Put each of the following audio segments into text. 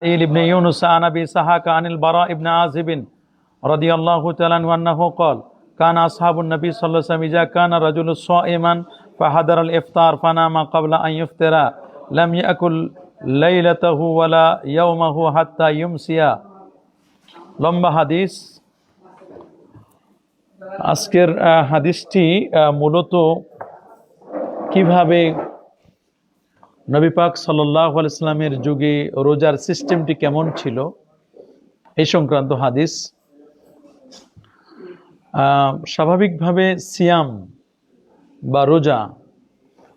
ابن يونس عن أبي إسحاق عن البراء بن عازب رضي الله تعالى عنه أنه قال كان أصحاب النبي صلى الله عليه وسلم إذا كان الرجل صائما فحضر الإفطار فنام قبل أن يفطر لم يأكل ليلته ولا يومه حتى يمسي লম্বা হাদিস। আজকের হাদিসটি মূলত কিভাবে নবী পাক সাল্লাল্লাহু আলাইহি সাল্লামের যুগে রোজার সিস্টেমটি কেমন ছিল এই সংক্রান্ত হাদিস। স্বাভাবিকভাবে সিয়াম বা রোজা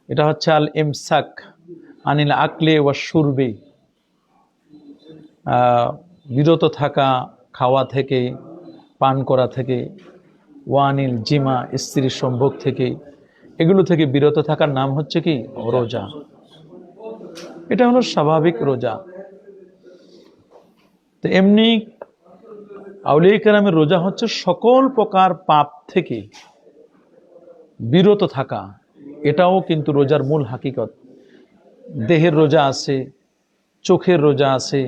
এটা হচ্ছে আল ইমসাক আনিল আকলে ওয়া শুরবি, বিরত থাকা খাওয়া থেকে, পান করা থেকে, ওয়ানিল জিমা স্ত্রীর সম্ভোগ থেকে, এগুলো থেকে বিরত থাকার নাম হচ্ছে কি রোজা। এটা হলো স্বাভাবিক রোজা। তো এমনি আউলিয়া কেরামের রোজা হচ্ছে সকল প্রকার পাপ থেকে বিরত থাকা। এটাও কিন্তু রোজার মূল হাকিকত। দেহের রোজা আছে, চোখের রোজা আছে,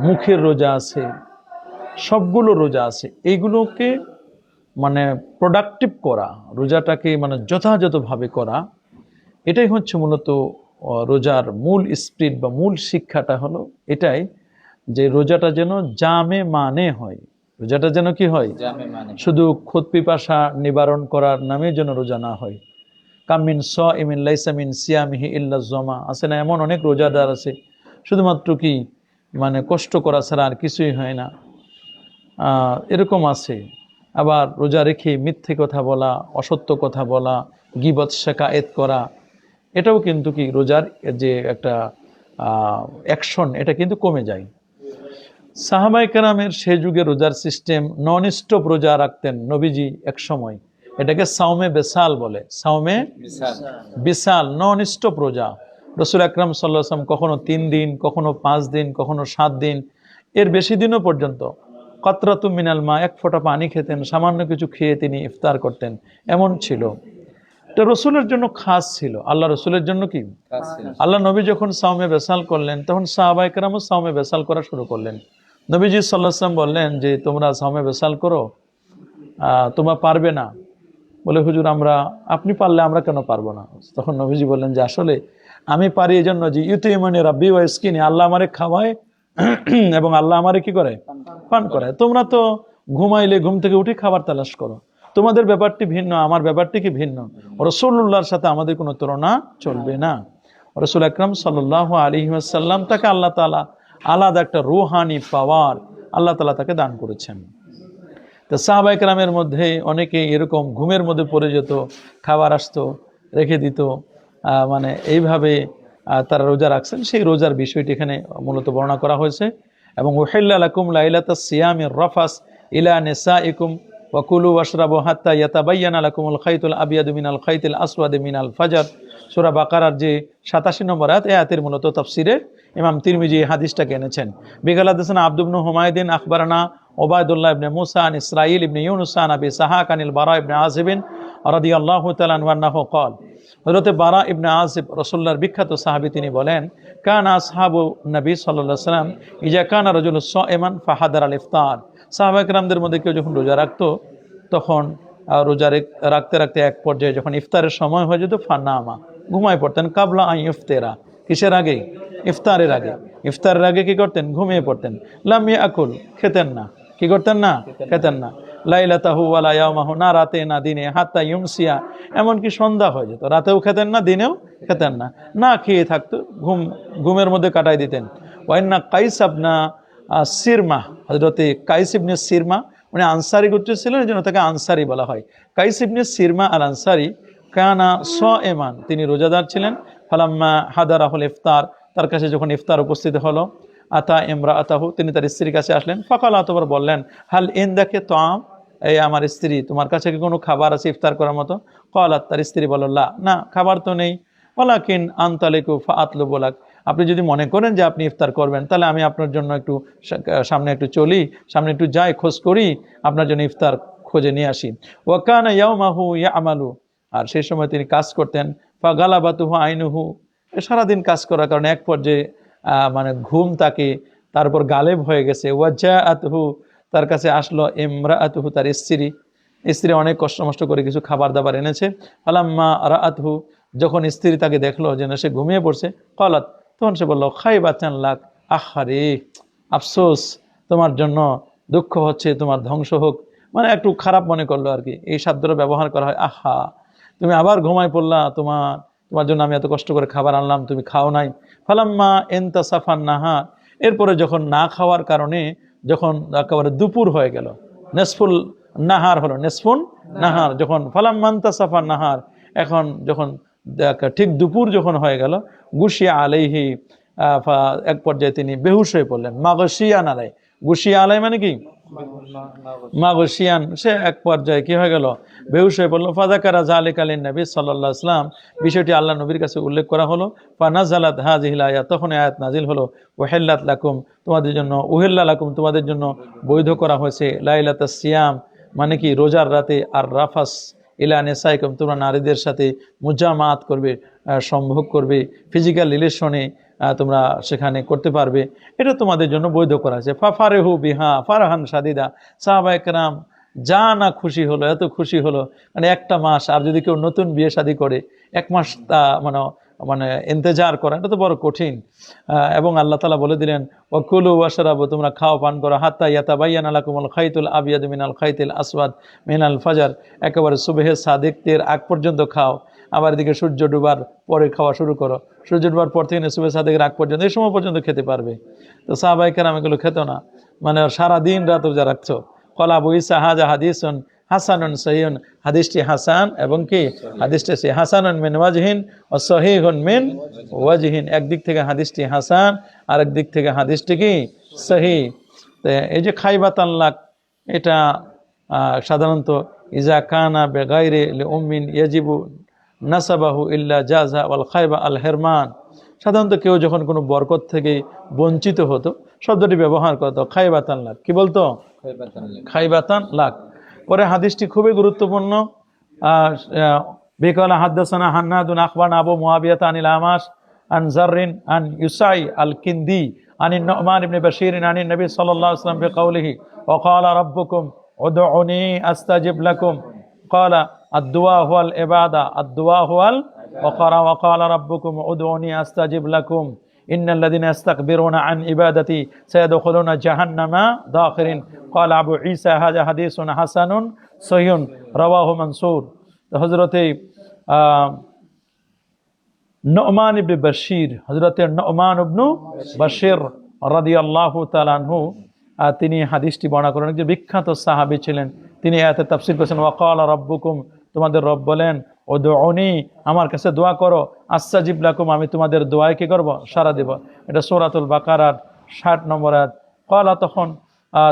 মুখের রোজা আছে, সবগুলো রোজা আছে। এইগুলোকে মানে প্রোডাক্টিভ করা, রোজাটাকে মানে যথাযথভাবে করা, এটাই হচ্ছে মূলত রোজার মূল স্পিরিট বা মূল শিক্ষাটা হলো এটাই, যে রোজাটা যেন জামে মানে হয়। রোজাটা যেন কি হয়, শুধু ক্ষুধ পিপাসা নিবারণ করার নামে যেন রোজা না হয়। কামিন সাইমিন লাইসা মিন সিয়ামিহি ইল্লা যমা, আছে না এমন অনেক রোজাদার আছে শুধুমাত্র কি মানে কষ্ট করা ছাড়া আর কিছুই হয় না, এরকম আছে। আবার রোজা রেখে মিথ্যে কথা বলা, অসত্য কথা বলা, গীবত শিকায়েত করা, এটাও কিন্তু কি রোজার যে একটা অ্যাকশন, এটা কিন্তু কমে যায়। সাহাবায়ে কেরামের সে যুগে রোজার সিস্টেম নন স্টপ রোজা রাখতেন নবীজি এক সময়। এটাকে সাওমে বেসাল বলে, সাওমে বিসাল, নন স্টপ রোজা। রাসূল আকরাম সাল্লাল্লাহু আলাইহি ওয়াসাল্লাম কখনো 3 দিন, কখনো 5 দিন, কখনো 7 দিন, এর বেশি দিনও পর্যন্ত কতরাতু মিনাল মা, এক ফোঁটা পানি খেতেন, সামান্য কিছু খেয়ে তিনি ইফতার করতেন, এমন ছিল। এটা রসুলের জন্য খাস ছিল, আল্লাহ রসুলের জন্য কি আল্লাহ নবী যখন সাওমে বেসাল করলেন তখন সাহাবায়ে কেরামও সাওমে বেসাল করা শুরু করলেন। নবীজি সাল্লাল্লাহু আলাইহি ওয়াসাল্লাম বললেন যে তোমরা সাওমে বেসাল করো, তোমরা পারবে না। বলে হুজুর আপনি পারলে আমরা কেন পারবো না? তখন নবীজি বললেন যে আসলে আমি পারি এই জন্য যে ইউতিমানি রাব্বি ওয়া ইসকিনি, আল্লাহ আমারে খাওয়ায় এবং আল্লাহ আমারে কি করে, পান করায়। তোমরা তো ঘুমাইলে ঘুম থেকে উঠে খাবার তালাশ করো, তোমাদের ব্যাপারটি ভিন্ন, আমার ব্যাপারটি কি ভিন্ন। রাসূলুল্লাহর সাথে আমাদের কোনো তুলনা চলবে না। রাসূল আকরাম সাল্লাল্লাহু আলাইহি ওয়াসাল্লাম তাকে আল্লাহ তাআলা আলাদা একটা রূহানি পাওয়ার আল্লাহ তাআলা তাকে দান করেছেন। তো সাহাবায়ে কেরামের মধ্যে অনেকে এরকম ঘুমের মধ্যে পড়ে যেত, খাবার আসতো রেখে দিত, মানে এইভাবে তারা রোজা রাখছেন। সেই রোজার বিষয়টি এখানে মূলত বর্ণনা করা হয়েছে। এবং উহিল্লা লাকুম লাইলাতাস সিয়ামির রাফাস ইলা নিসাইকুম ওয়া কুলু ওয়াশরাবু হাত্তা ইয়াতাবায়্যানা লাকুমুল খাইতুল আবিয়াদু মিনাল খাইতিল আসওয়াদি মিনাল ফাজর। সূরা বাকারার যে 87 নম্বর আয়াত, এই আয়াতের মূলত তাফসিরে ইমাম তিরমিজি হাদিসটাকে এনেছেন। বিকাল হাদাসানা আব্দু ইবনে হুমায়দিন আখবারানা ওবায়দুল্লাহ ইবনে মুসা আন ইসরাঈল ইবনে ইউনুস আন আবি ইসহাক আনিল বারা ইবনে আযিব রাদিয়াল্লাহু তাআলা আনহু قال, হযরত বারা ইবনে আযিব রাসূলুল্লাহর বিখ্যাত সাহাবী, তিনি বলেন কানা আসহাবু নবী সাল্লাল্লাহু আলাইহি ওয়াসাল্লাম ইজা কানা রাজুলুন সাইমান ফাহাদার আল ইফতার। সাহাবায়ে কেরামদের মধ্যে কেউ যখন রোজা রাখতো তখন রোজা রাখতে রাখতে এক পর্যায়ে যখন ইফতারের সময় হয়ে যেত ফানামা, ঘুমায় পড়তেন। কাবলা আন ইফতারা, কিসের আগে? ইফতারের আগে। ইফতারের আগে কি করতেন? ঘুমিয়ে পড়তেন। লাম ইয়াকুল, খেতেন না। কি করতেন না? খেতেন না। লাইলাতাহু ওয়ালা ইয়াওমাহু, না রাতে না দিনে, হাত্তা ইউমসিয়া, এমনকি সন্ধ্যা হয়ে যেত, রাতেও খেতেন না, দিনেও খেতেন না, না খেয়ে থাকতো, ঘুমের মধ্যে কাটাই দিতেন। ওয়াইন্না কাইস ইবনে সিরমা, হযরতে কাইস ইবনে সিরমা, উনি আনসারী গোত্র ছিলেন, এই জন্য তাকে আনসারী বলা হয়। কাইস ইবনে সিরমা আল আনসারী কানা সাইমান, তিনি রোজাদার ছিলেন। ফালাম্মা হাদারাহুল ইফতার, তার কাছে যখন ইফতার উপস্থিত হলো, আতা ইমরাআতাহু, তিনি তার স্ত্রীর কাছে আসলেন। ফাকালা, অতঃপর বললেন হাল ইনদাকে তাআম, এই আমার স্ত্রী, তোমার কাছে কি কোনো খাবার আছে ইফতার করার মতো? ক্বালাত, তার স্ত্রী বলল লা, না খাবার তো নেই। ওয়ালাকিন আনতালিকু ফাআতলুবু লাক, আপনি যদি মনে করেন যে আপনি ইফতার করবেন তাহলে আমি আপনার জন্য একটু সামনে একটু চলি, সামনে একটু যাই, খোঁজ করি, আপনার জন্য ইফতার খুঁজে নিয়ে আসি। ওয়া কানা ইয়াওমাহু ইয়ামালু, আর সেই সময় তিনি কাজ করতেন। ফাগালাবাতুহু আইনুহু, সারাদিন কাজ করার কারণে এক পর্যায়ে মানে ঘুম তাকে তারপর গালেব হয়ে গেছে। ওয়াজ্জাআতহু, তার কাছে আসলো ইমরাআতুহু, তার স্ত্রী অনেক কষ্ট মষ্ট করে কিছু খাবার দাবার এনেছে। ফালাম্মা রাআতহু, যখন স্ত্রী তাকে দেখলো যেন সে ঘুমিয়ে পড়ছে, ক্বালাত, তখন সে বলল খাইবাতান লাক, আহারে আফসোস তোমার জন্য, দুঃখ হচ্ছে, তোমার ধ্বংস হোক, মানে একটু খারাপ মনে করলো আর কি, এই শব্দটা ব্যবহার করা হয়। আহা, তুমি আবার ঘুমায় পড়লা, তোমার জন্য আমি এত কষ্ট করে খাবার আনলাম, তুমি খাও নাই। ফালাম্মা ইনতাসাফান নাহার, এরপরে যখন না খাওয়ার কারণে যখন একেবারে দুপুর হয়ে গেল, নেসফুল নাহার হলো, নেসফুন নাহার যখন, ফালাম্মা ইনতাসাফান নাহার, এখন যখন ঠিক দুপুর যখন হয়ে গেল, গুশিয়া আলাইহি, এক পর্যায়ে তিনি বেহুশ হয়ে পড়লেন। মাগশিয়ান আলাই, গুশিয়া আলাই মানে কি মাগশিয়ান, সে এক পর্যায়ে কি হয়ে গেল, বেহুশ হয়ে পড়লো। ফাযাকারা যালিকা লিন-নবী সাল্লাল্লাহু আলাইহি ওয়াসাল্লাম, বিষয়টি আল্লাহ নবীর কাছে উল্লেখ করা হলো। ফানাযালাত হাযিহিল আয়াত, তখন আয়াত নাজিল হলো, ওয়াহিল্লাত লাকুম, তোমাদের জন্য, উহিল্লা লাকুম, তোমাদের জন্য বৈধ করা হয়েছে, লাইলাতাস সিয়াম, মানে কি রোজার রাতে, আর রাফাস ইলা নিসাইকুম, তোমরা নারীদের সাথে মুজামাত করবে, সম্ভোগ করবে, ফিজিক্যাল রিলেশনে তোমরা সেখানে করতে পারবে, এটা তোমাদের জন্য বৈধ করা আছে। ফাফারেহু বিহা ফারহান সাদিদা, সাহাবায়ে কেরাম যা না খুশি হলো, এত খুশি হলো, মানে একটা মাস, আর যদি কেউ নতুন বিয়ে শাদী করে 1 মাস মানে ইন্তজার করা, এটা তো বড় কঠিন। এবং আল্লাহ তাআলা বলে দিলেন, ওয়াকুলু ওয়াশরাবু, তোমরা খাও পান করো, হাত্তা ইয়াতাবায়্যানা লাকুমুল খাইতুল আবিয়াদু মিনাল খাইতিল আসওয়াদ মিনাল ফাজর, একেবারে সুবহে সাদিকের আগ পর্যন্ত খাও, আবার এদিকে সূর্য ডুবার পরে খাওয়া শুরু করো, সূর্য ডুবার পর থেকে সুবহে সাদিকের আগ পর্যন্ত, এই সময় পর্যন্ত খেতে পারবে। তো সাহাবায়ে কেরাম এগুলো খেত না, মানে সারাদিন রাত রোজা রাখছো। ক্বালা আবু ঈসা হাযা হাদিসুন হাসানুন সহিহুন, হাদিসটি হাসান, এবং কি হাদিসটি হাসানুন মিন ওয়াজহিন ওয়া সহিহুন মিন ওয়াজহিন, একদিক থেকে হাদিসটি হাসান, আর একদিক থেকে হাদিসটি কি সহিহ। তো এই যে খাইবাতান লাক, এটা সাধারণত ইজা কানা বেগাইরে লিউম্মিন ইয়াজিবু নাসাবাহু ইল্লা জাযা ওয়াল খাইবা আল হিরমান, সাধারণত কেউ যখন কোনো বরকত থেকে বঞ্চিত হতো, শব্দটি ব্যবহার করতো খাইবাতান লাক, কি বলতো খাইবাতান লাক। পরে হাদিসটি খুবই গুরুত্বপূর্ণ। বিকালা হাদাসানা হান্নাদুন আখবারনা আবু মুআবিয়া আনিল আমাশ আন জাররিন আন ইউসাই আল কিন্দি আনিন নু'মান ইবনে বাশীর আনিন নবী সাল্লাল্লাহু আলাইহি ওয়াসাল্লাম বিকাউলিহি ওয়া ক্বালা রাব্বুকুম উদউনি আস্তাজিব লাকুম, ক্বালা আদ-দুআ হুয়াল ইবাদা, আদ-দুআ হুয়াল ওয়া ক্বালা রাব্বুকুম উদউনি আস্তাজিব লাকুম ইন্নাল্লাযীনা ইস্তাকবিরুনা আন ইবাদাতি সায়াদখুলুনা জাহান্নামা দাখিরিন। ক্বালা আবু ঈসা হাযা হাদিসুন হাসানুন সহিহুন রাওয়াহু মানসুর। হযরতে নু'মান ইবনে বাশীর, হযরতে নু'মান ইবনে বাশীর রাদিয়াল্লাহু তাআলা আনহু, তিনি হাদিসটি বর্ণনা করেন। যে বিখ্যাত সাহাবী ছিলেন, তিনি আয়াতে তাফসীর করেছেন, ওয়া ক্বালা রাব্বুকুম, তোমাদের রব বলেন, উদউনি, আমার কাছে দোয়া করো, আস্তাজিব লাকুম, আমি তোমাদের দোয়ায় কি করব, সাড়া দেব। এটা সূরাতুল বাকারার 60 নম্বর আয়াত। ক্বালা, তখন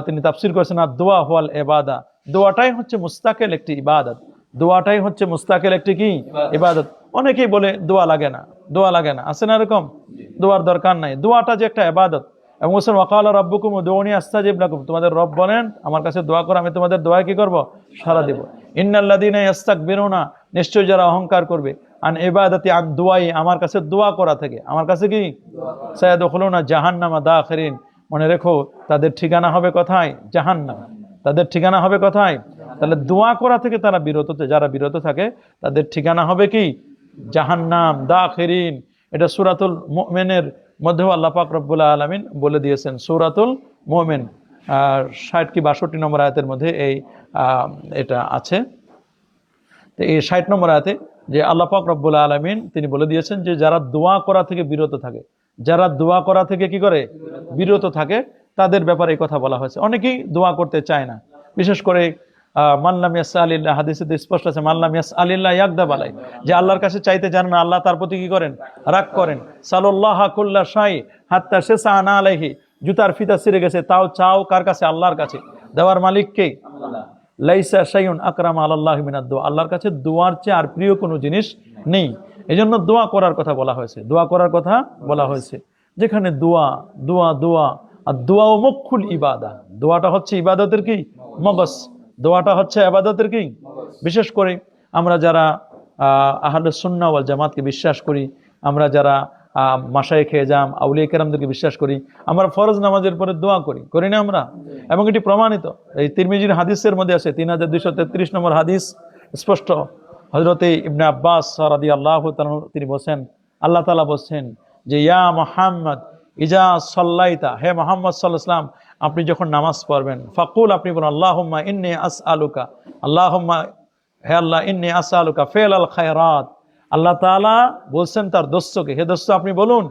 তিনি তাফসীর করেছেন, আদ-দুআ হুয়াল ইবাদা, দোয়াটাই হচ্ছে মুস্তাকিল একটি ইবাদত, দোয়াটাই হচ্ছে মুস্তাকিল একটি কি ইবাদত। অনেকেই বলে দোয়া লাগে না, দোয়া লাগে না, আছে না এরকম, দোয়ার দরকার নাই, দোয়াটা যে একটা ইবাদত। এবং বলছেন ওয়া ক্বালা রাব্বুকুম উদউনি আস্তাজিব লাকুম, তোমাদের রব বলেন আমার কাছে দোয়া করো, আমি তোমাদের দোয়ায় কি করব, সাড়া দেব। ইন্নাল্লাযীনা ইস্তাকবিরুনা, নিশ্চয় যারা অহংকার করবে, আন ইবাদাতি, আন দুআই, আমার কাছে দোয়া করা থেকে, আমার কাছে কি সায়াদখুলুনা জাহান্নামা দাখিরিন, মনে রেখো তাদের ঠিকানা হবে কোথায়, জাহান্নাম, তাদের ঠিকানা হবে কোথায়। তাহলে দোয়া করা থেকে তারা যারা বিরত থাকে, তাদের ঠিকানা হবে কি, জাহান্নাম দাখিরিন। এটা সূরাতুল মুমিনের মধ্যেও আল্লাহ পাক রব্বুল আলামিন বলে দিয়েছেন, সূরাতুল মুমিন 60 কি 62 নম্বর আয়াতের মধ্যে এটা আছে। তো এই 60 নম্বর আয়াতে যে আল্লাহ পাক রব্বুল আলামিন তিনি বলে দিয়েছেন যে যারা দোয়া করা থেকে বিরত থাকে, যারা দোয়া করা থেকে কি করে, বিরত থাকে, তাদের ব্যাপারে এই কথা বলা হয়েছে। অনেকেই দোয়া করতে চায় না, বিশেষ করে মাল্লাম ইয়াসআলিল্লাহ, হাদিসে স্পষ্ট আছে, মাল্লাম ইয়াসআলিল্লাহ ইয়াগদাব আলাই, যে আল্লাহর কাছে চাইতে জানেন না, আল্লাহ তার প্রতি কি করেন, রাগ করেন। সাল্লাল্লাহ কুল্লা শাই হাত্তা শাসানা আলাইহি, জুতার ফিতা ছিঁড়ে গেছে, তাও চাও কার কাছে, আল্লাহর কাছে, দেওয়ার মালিক কে, লাইসা শাইউন আকরামা আলাল্লাহি মিনাদ দুআ, আল্লাহর কাছে দোয়ার চেয়ে আর প্রিয় কোনো জিনিস নেই। এজন্য দোয়া করার কথা বলা হয়েছে, দোয়া করার কথা বলা হয়েছে। যেখানে দোয়া দোয়া দোয়া, আর দোয়া ও মুখুল ইবাদা, দোয়াটা হচ্ছে ইবাদতের কি মগজ, দোয়াটা হচ্ছে ইবাদতের কি। বিশেষ করে আমরা যারা আহলে সুন্নাহ ওয়াল জামাতকে বিশ্বাস করি, আমরা যারা মাশায়েখে এজাম আউলিয়া কেরামদেরকে বিশ্বাস করি, আমরা ফরজ নামাজের পরে দোয়া করি না আমরা, এবং এটি প্রমাণিত। এই তিরমিজির হাদিসের মধ্যে আছে 3233 নম্বর হাদিস, স্পষ্ট। হযরতে ইবনে আব্বাস রাদিয়াল্লাহু তাআলা তিনি বলেন, আল্লাহ তাআলা বলছেন যে ইয়া মুহাম্মদ ইজা সাল্লাইতা, হে মুহাম্মদ সাল্লাল্লাহু আলাইহি ওয়াসাল্লাম আপনি যখন নামাজ পড়বেন, ফাকুল আপনি বলুন আল্লাহুম্মা ইন্নী আসআলুকা, আল্লাহুম্মা হে আল্লাহ ইন্নী আসআলুকা ফিআল খায়রাত। আল্লাহ তাআলা বলছেন তার দোস্তকে, হে দোস্ত আপনি বলুন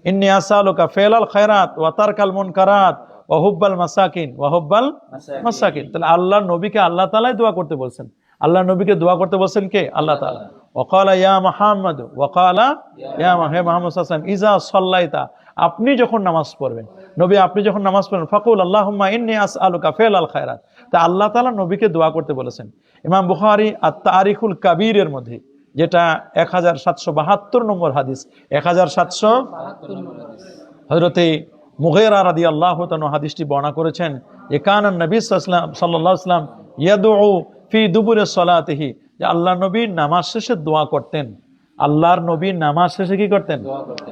ইন্নী আসআলুকা ফিআল খায়রাত ওয়া তারকাল মুনকারাত ওয়া হুব্বাল মাসাকিন ওয়া হুব্বাল মাসাকিন। তাহলে আল্লাহর নবীকে আল্লাহ তাআলাই দোয়া করতে বলছেন। আল্লাহর নবীকে দোয়া করতে বলছেন কে? আল্লাহ তাআলা। ওয়াকালা ইয়া মুহাম্মদ, ওয়াকালা ইয়া হে মুহাম্মদ সাল্লাল্লাহু আলাইহি ওয়াসাল্লাম ইজা সাল্লাইতা, আপনি যখন নামাজ পড়বেন, নবী আপনি যখন নামাজ পড়বেন, ফাকুল আল্লাহুম্মা ইন্নী আসআলুকা ফিআল খায়রাত। তা আল্লাহ তাআলা নবীকে দোয়া করতে বলেছেন। ইমাম বুখারী আত-তারিখুল কাবীরের মধ্যে, যেটা 1772 নম্বর হাদিস, 1772 হযরতে মুগীরা রাদিয়াল্লাহু তাআলা হাদিসটি বর্ণনা করেছেন যে কানান নবী সাল্লাল্লাহু আলাইহি ওয়াসাল্লাম ইয়াদউ ফি দুবুরি সালাতিহি, যে আল্লাহর নবী নামাজ শেষে দোয়া করতেন। আল্লাহর নবী নামাজ শেষে কি করতেন?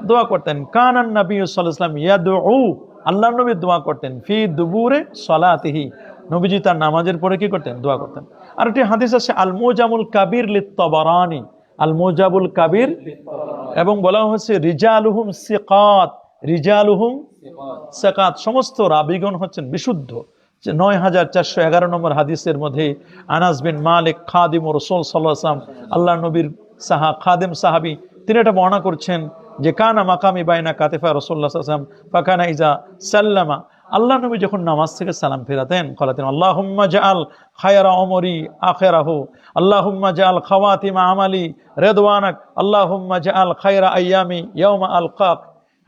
দোয়া করতেন। কানান নবী সাল্লাল্লাহু আলাইহি ওয়াসাল্লাম ইয়াদউ, আল্লাহর নবী দোয়া করতেন ফি দুবুরি সালাতিহি, নবীজি তার নামাজের পরে কি করতেন? দোয়া করতেন। আর একটি হাদিস আছে আল মুজামুল কাবীর লিত-তাবারানি, আল মুজাবুল কাবীর, এবং বলা হয়েছে রিজালুহুম সিকাত, রিজালুহুম সিকাত, সমস্ত রাবীগণ হচ্ছেন বিশুদ্ধ। 9411 নম্বর হাদিসের মধ্যে আনাস বিন মালিক খাদিম রাসূল সাল্লাল্লাহু আলাইহি ওয়াসাল্লাম, আল্লাহর নবীর খাদিম সাহাবী, তিনি এটা বর্ণনা করছেন যে কানা মাকামি বাইনা কাতিফা রাসূলুল্লাহ সাল্লাল্লাহু আলাইহি ওয়াসাল্লাম ফাকানা ইজা সাল্লামা, আল্লাহ নবী যখন নামাজ থেকে সালাম ফেরাতেন বলতেন আল্লাহুম্মা জাআল খায়রা উমরি আখিরাহু, আল্লাহুম্মা জাআল খাওয়াতিমা আমালি রিদওয়ানাক, আল্লাহুম্মা জাআল খায়রা আইয়ামি ইয়াউমা আলকাক।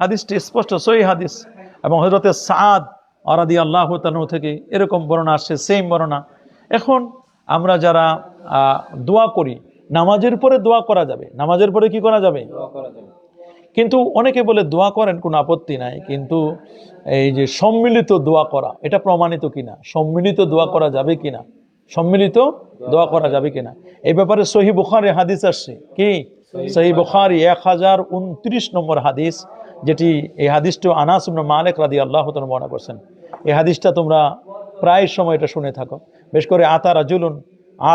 হাদিসটি স্পষ্ট সহিহ হাদিস। এবং হযরতে সাদ রাদিয়াল্লাহু তাআলা থেকে এরকম বর্ণনা আসছে, সেম বর্ণনা। এখন আমরা যারা দোয়া করি, নামাজের পরে দোয়া করা যাবে, নামাজের পরে কি করা যাবে? দোয়া করা যাবে। কিন্তু অনেকে বলে দোয়া করেন, কোনো আপত্তি নাই, কিন্তু এই যে সম্মিলিত দোয়া করা, এটা প্রমাণিত কিনা, সম্মিলিত দোয়া করা যাবে কিনা, সম্মিলিত দোয়া করা যাবে কিনা, এই ব্যাপারে সহিহ বুখারী হাদিস আসছে। কি? সহিহ বুখারী 1029 নম্বর হাদিস, যেটি এই হাদিসটা আনাস ইবনে মালিক রাদিয়াল্লাহু তাআলা বর্ণনা করেছেন। এই হাদিসটা তোমরা প্রায় সময় এটা শুনে থাকো, বেশ করে আতা রাজুলুন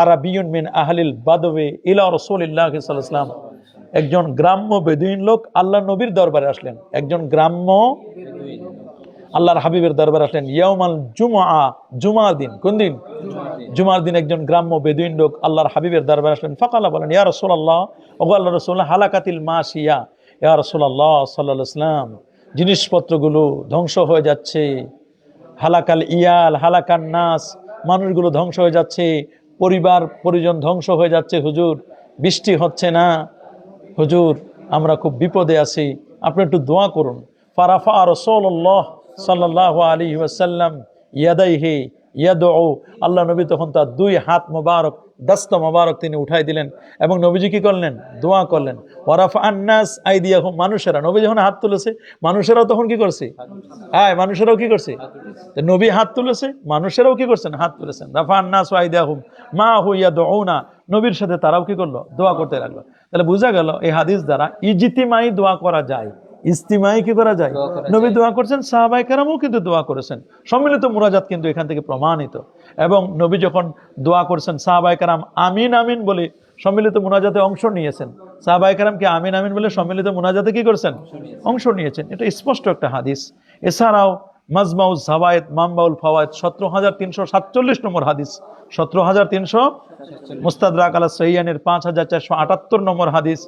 আরাবিয়ুন মিন আহলিল বাদওয়ি ইলা রাসূলিল্লাহি সাল্লাল্লাহু আলাইহি ওয়াসাল্লাম, একজন গ্রাম্য বেদুইন লোক আল্লাহর নবীর দরবারে আসলেন। একজন গ্রাম্য আল্লাহর হাবিবের দরবারে আসলেন ইয়াউমাল জুমআ, জুমার দিন। কোন দিন? জুমার দিন একজন গ্রাম্য বেদুইন লোক আল্লাহর হাবিবের দরবারে আসলেন। ফাকালা, বলেন ইয়া রাসূলুল্লাহ, ওগো আল্লাহর রাসূল, হালাকাতিল মাশিয়া, ইয়া রাসূলুল্লাহ সাল্লাল্লাহু আলাইহি ওয়াসাল্লাম জিনিসপত্রগুলো ধ্বংস হয়ে যাচ্ছে, হালাকাল ইয়াল হালাকান নাস, মানুষগুলো ধ্বংস হয়ে যাচ্ছে, পরিবার পরিজন ধ্বংস হয়ে যাচ্ছে হুজুর, বৃষ্টি হচ্ছে না হুজুর, আমরা খুব বিপদে আছি, আপনি একটু দোয়া করুন। ফারাফা রাসূলুল্লাহ সাল্লাল্লাহু আলাইহি ওয়াসাল্লাম ইয়াদাইহি ইয়াদউ, আল্লাহ নবী তখন তার দুই হাত মোবারক, দস্ত মোবারক তিনি উঠাই দিলেন এবং নবীজি কি করলেন? দোয়া করলেন। ওয়ারাফা আন-নাস আইদিয়াহুম, মানুষেরা, নবী যখন হাত তুলেছে মানুষেরাও তখন কি করছে? হ্যাঁ, মানুষেরাও কি করছে? নবী হাত তুলেছে, মানুষেরাও কি করছেন? হাত তুলেছেন। রাফা আন-নাস আইদিয়াহুম মা হু ইয়াদউনা, নবীর সাথে তারাও কি করলো? দোয়া করতে লাগলো। তাহলে বোঝা গেল এই হাদিস দ্বারা ইজতিমাই দোয়া করা যায়, ইজতিমাই কি করা যায়? নবী দোয়া করছেন, সাহাবায়ে কেরামও কিন্তু দোয়া করেছেন। সম্মিলিত মুনাজাত কিন্তু এখান থেকে প্রমাণিত। এবং নবী যখন দোয়া করছেন, সাহাবায়ে কেরাম আমিন আমিন বলে সম্মিলিত মুনাজাতে অংশ নিয়েছেন। সাহাবায়ে কেরাম কি আমিন আমিন বলে সম্মিলিত মুনাজাতে কি করেছেন? অংশ নিয়েছেন। এটা স্পষ্ট একটা হাদিস। এছাড়াও মাজমাউজ জাওয়ায়েদ মামবাউল ফাওয়ায়েদ 17347 নম্বর হাদিস, 17300, মুস্তাদরাক আলা সহিহাইনের 5478 নম্বর হাদিস।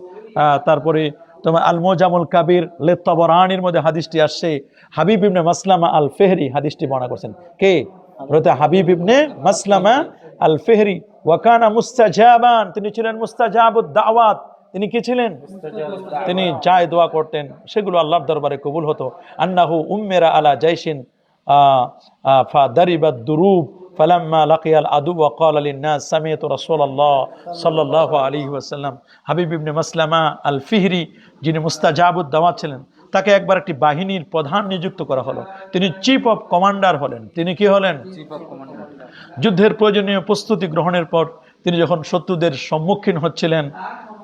তারপরে তোমার আল মুজামুল কাবীর লিত-তাবারানির মধ্যে হাদিসটি আসছে। হাবিব ইবনে মাসলামা আল ফেহরি হাদিসটি বর্ণনা করেছেন। কে? হযরত হাবিব ইবনে মাসলামা আল ফেহরি। ওয়া কানা মুস্তাজাবান, তিনি ছিলেন মুস্তাজাবুদ দাওয়াত। তিনি কি ছিলেন? তিনি যাই দোয়া করতেন সেগুলো আল্লাহর দরবারে কবুল হতো। আন্নাহু উম্মিরা আলা জাইশিন ফাদারিবাদ দুরুব ফালাম্মা লাকিয়াল আদু ওয়া ক্বালা লিন-নাস সামি'তু রাসূলুল্লাহ সাল্লাল্লাহু আলাইহি ওয়াসাল্লাম। হাবিব ইবনে মাসলামা আল ফিহরি, যিনি মুস্তাজাবুদ দাওয়াত ছিলেন, তাকে একবার একটি বাহিনীর প্রধান নিযুক্ত করা হলো। তিনি চিফ অফ কমান্ডার হলেন। তিনি কি হলেন? Chief of commander. যুদ্ধের প্রয়োজনীয় প্রস্তুতি গ্রহণের পর তিনি যখন শত্রুদের সম্মুখীন হচ্ছিলেন,